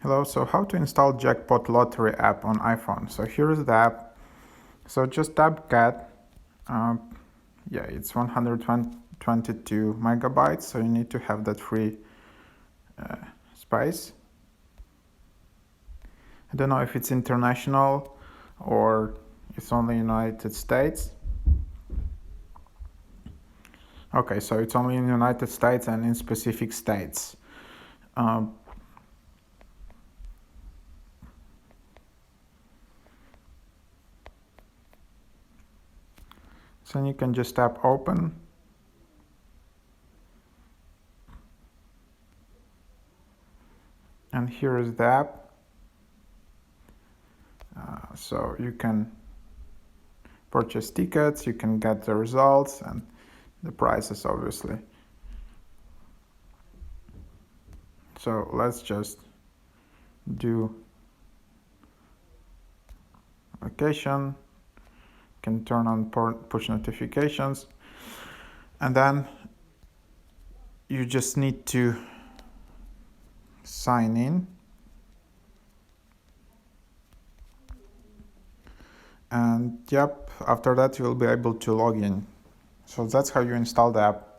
Hello, so how to install Jackpot Lottery app on iPhone. So here is the app. So just tap get. Uh, yeah, it's 122 megabytes, so you need to have that free space. I don't know if it's international or it's only United States. Okay, so it's only in United States and in specific states. So you can just tap open. And here is the app. So you can purchase tickets, you can get the results and the prices, obviously. So let's just do application, can turn on push notifications, and then you just need to sign in. And yep, after that you will be able to log in. So that's how you install the app.